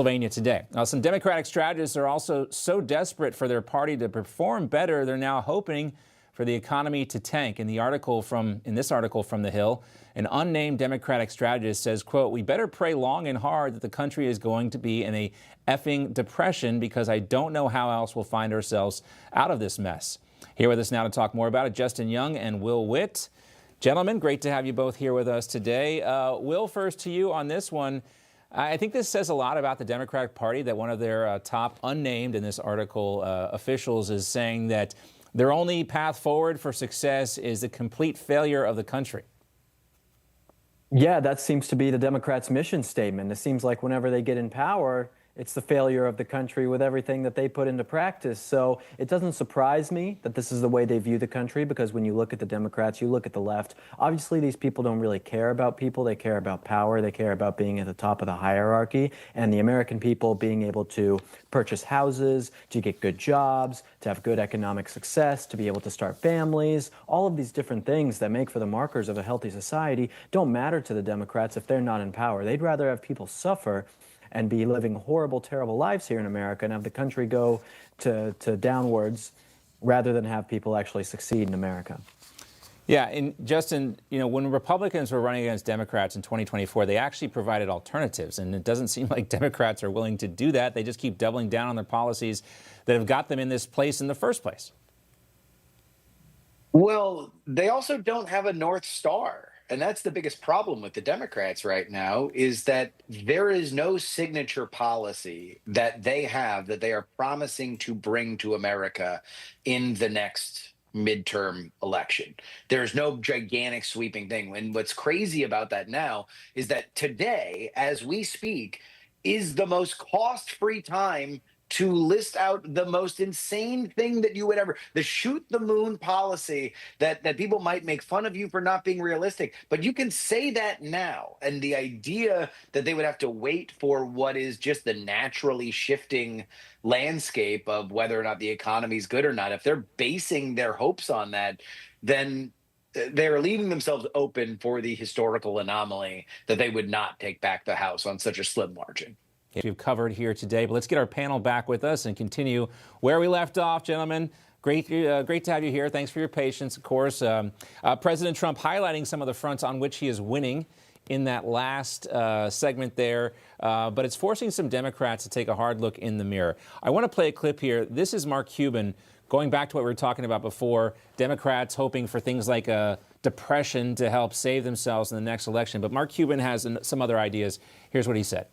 Pennsylvania today. Now, some Democratic strategists are also so desperate for their party to perform better, they're now hoping for the economy to tank. In this article from The Hill, an unnamed Democratic strategist says, quote, "We better pray long and hard that the country is going to be in a effing depression because I don't know how else we'll find ourselves out of this mess." Here with us now to talk more about it, Justin Young and Will Witt. Gentlemen, great to have you both here with us today. Will, first to you on this one. I think this says a lot about the Democratic Party that one of their top unnamed in this article officials is saying that their only path forward for success is the complete failure of the country. Yeah, that seems to be the Democrats' mission statement. It seems like whenever they get in power, it's the failure of the country with everything that they put into practice. So it doesn't surprise me that this is the way they view the country, because when you look at the Democrats, you look at the left, obviously these people don't really care about people. They care about power. They care about being at the top of the hierarchy, and the American people being able to purchase houses, to get good jobs, to have good economic success, to be able to start families. All of these different things that make for the markers of a healthy society don't matter to the Democrats if they're not in power. They'd rather have people suffer and be living horrible, terrible lives here in America and have the country go to downwards rather than have people actually succeed in America. Yeah, and Justin, when Republicans were running against Democrats in 2024, they actually provided alternatives, and it doesn't seem like Democrats are willing to do that. They just keep doubling down on their policies that have got them in this place in the first place. Well, they also don't have a North Star. And that's the biggest problem with the Democrats right now, is that there is no signature policy that they have that they are promising to bring to America in the next midterm election. There's no gigantic sweeping thing. And what's crazy about that now is that today, as we speak, is the most cost-free time to list out the most insane thing that you would ever, the shoot the moon policy that people might make fun of you for not being realistic, but you can say that now. And the idea that they would have to wait for what is just the naturally shifting landscape of whether or not the economy is good or not, if they're basing their hopes on that, then they're leaving themselves open for the historical anomaly that they would not take back the House on such a slim margin. We've covered here today, but let's get our panel back with us and continue where we left off, gentlemen. Great to have you here. Thanks for your patience, of course. President Trump highlighting some of the fronts on which he is winning in that last segment there, but it's forcing some Democrats to take a hard look in the mirror. I want to play a clip here. This is Marc Cuban, going back to what we were talking about before, Democrats hoping for things like a depression to help save themselves in the next election. But Marc Cuban has some other ideas. Here's what he said.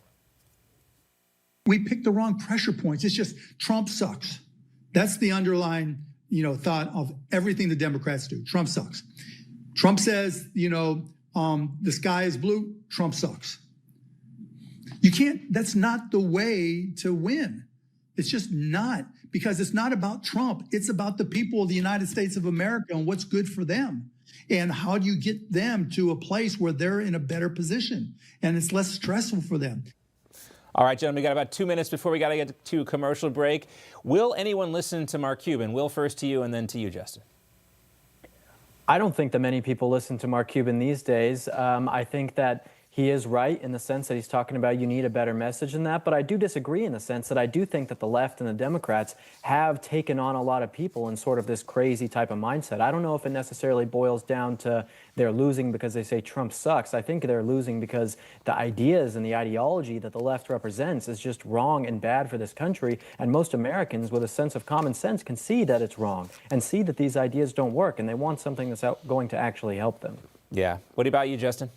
We picked the wrong pressure points. It's just Trump sucks. That's the underlying, thought of everything the Democrats do. Trump sucks. Trump says, the sky is blue. Trump sucks. You can't, that's not the way to win. It's just not, because it's not about Trump. It's about the people of the United States of America and what's good for them. And how do you get them to a place where they're in a better position and it's less stressful for them? All right, gentlemen, we got about 2 minutes before we got to get to a commercial break. Will anyone listen to Marc Cuban? Will, first to you and then to you, Justin. I don't think that many people listen to Marc Cuban these days. I think that he is right in the sense that he's talking about you need a better message than that. But I do disagree in the sense that I do think that the left and the Democrats have taken on a lot of people in sort of this crazy type of mindset. I don't know if it necessarily boils down to they're losing because they say Trump sucks. I think they're losing because the ideas and the ideology that the left represents is just wrong and bad for this country. And most Americans with a sense of common sense can see that it's wrong and see that these ideas don't work. And they want something that's going to actually help them. Yeah. What about you, Justin?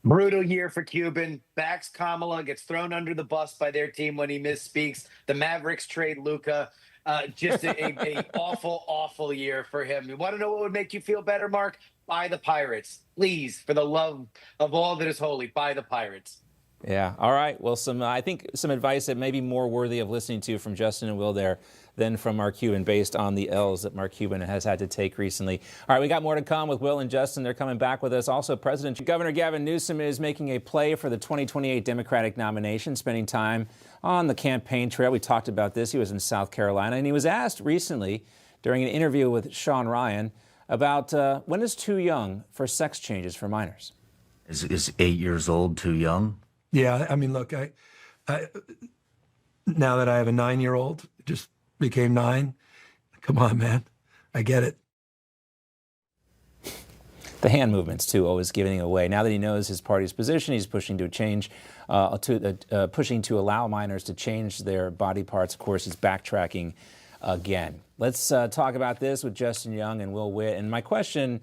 Brutal year for Cuban. Backs Kamala, gets thrown under the bus by their team when he misspeaks. The Mavericks trade Luka. Just a awful, awful year for him. You want to know what would make you feel better, Marc? Buy the Pirates. Please, for the love of all that is holy, buy the Pirates. Yeah. All right. Well, I think some advice that may be more worthy of listening to from Justin and Will there than from Marc Cuban, based on the L's that Marc Cuban has had to take recently. All right, we got more to come with Will and Justin. They're coming back with us. Also, Governor Gavin Newsom is making a play for the 2028 Democratic nomination, spending time on the campaign trail. We talked about this. He was in South Carolina, and he was asked recently during an interview with Shawn about when is too young for sex changes for minors. Is 8 years old too young? Yeah, I mean, look, Now that I have a 9-year-old, just became 9. Come on, man. I get it. The hand movements, too, always giving away. Now that he knows his party's position, he's pushing to change, pushing to allow minors to change their body parts. Of course, he's backtracking again. Let's talk about this with Justin Young and Will Witt. And my question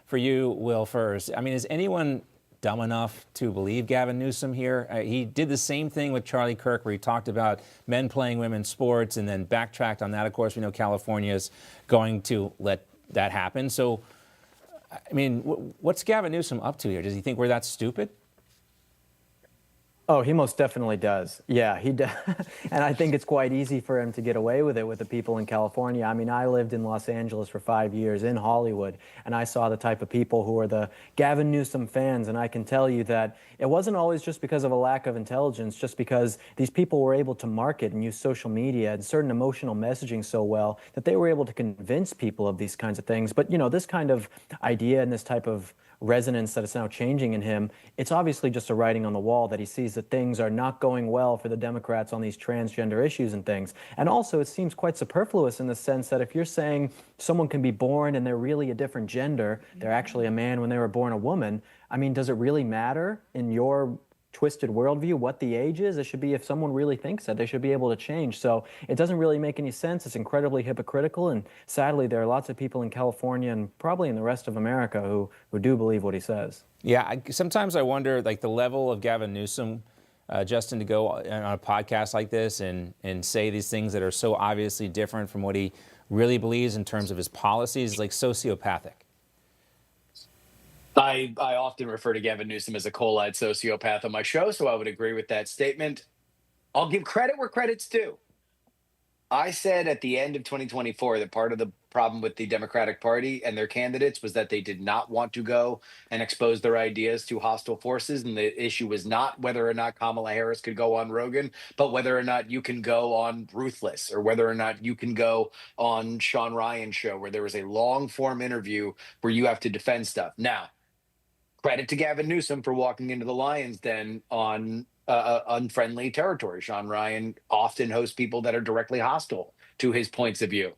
for you, Will, first. I mean, is anyone dumb enough to believe Gavin Newsom here? He did the same thing with Charlie Kirk, where he talked about men playing women's sports and then backtracked on that. Of course, we know California is going to let that happen. So, I mean, what's Gavin Newsom up to here? Does he think we're that stupid? Oh, he most definitely does. Yeah, he does. And I think it's quite easy for him to get away with it with the people in California. I mean, I lived in Los Angeles for 5 years, in Hollywood, and I saw the type of people who are the Gavin Newsom fans, and I can tell you that it wasn't always just because of a lack of intelligence, just because these people were able to market and use social media and certain emotional messaging so well that they were able to convince people of these kinds of things. But, you know, this kind of idea and this type of resonance that is now changing in him, it's obviously just a writing on the wall that he sees that things are not going well for the Democrats on these transgender issues and things. And also, it seems quite superfluous in the sense that if you're saying someone can be born and they're really a different gender, they're actually a man when they were born a woman, I mean, does it really matter in your twisted worldview what the age is? It should be, if someone really thinks that, they should be able to change. So it doesn't really make any sense. It's incredibly hypocritical, and sadly there are lots of people in California and probably in the rest of America who do believe what he says. Yeah, sometimes I wonder, like, the level of Gavin Newsom, Justin, to go on a podcast like this and say these things that are so obviously different from what he really believes in terms of his policies, like sociopathic. I often refer to Gavin Newsom as a cold-eyed sociopath on my show, so I would agree with that statement. I'll give credit where credit's due. I said at the end of 2024 that part of the problem with the Democratic Party and their candidates was that they did not want to go and expose their ideas to hostile forces. And the issue was not whether or not Kamala Harris could go on Rogan, but whether or not you can go on Ruthless, or whether or not you can go on Shawn Ryan's show, where there was a long-form interview where you have to defend stuff. Now, credit to Gavin Newsom for walking into the lion's den on unfriendly territory. Shawn Ryan often hosts people that are directly hostile to his points of view.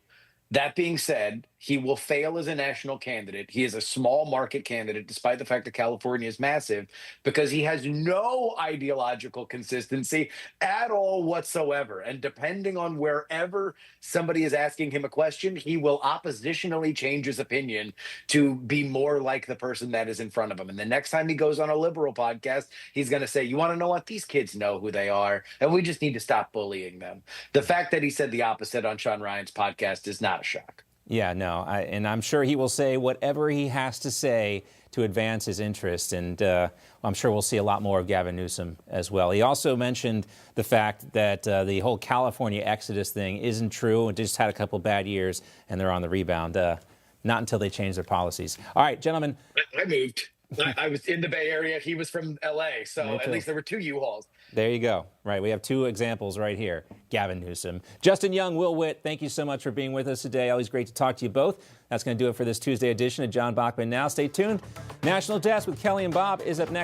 That being said, he will fail as a national candidate. He is a small market candidate, despite the fact that California is massive, because he has no ideological consistency at all whatsoever. And depending on wherever somebody is asking him a question, he will oppositionally change his opinion to be more like the person that is in front of him. And the next time he goes on a liberal podcast, he's going to say, you want to know what? These kids know who they are, and we just need to stop bullying them. The fact that he said the opposite on Shawn Ryan's podcast is not a shock. Yeah, no, and I'm sure he will say whatever he has to say to advance his interests, and I'm sure we'll see a lot more of Gavin Newsom as well. He also mentioned the fact that the whole California exodus thing isn't true. It just had a couple bad years, and they're on the rebound. Not until they change their policies. All right, gentlemen. I moved. I was in the Bay Area. He was from L.A., so at least there were 2 U-Hauls. There you go. Right, we have 2 examples right here. Gavin Newsom. Justin Young, Will Witt, thank you so much for being with us today. Always great to talk to you both. That's going to do it for this Tuesday edition of John Bachman Now. Stay tuned. National Desk with Kelly and Bob is up next.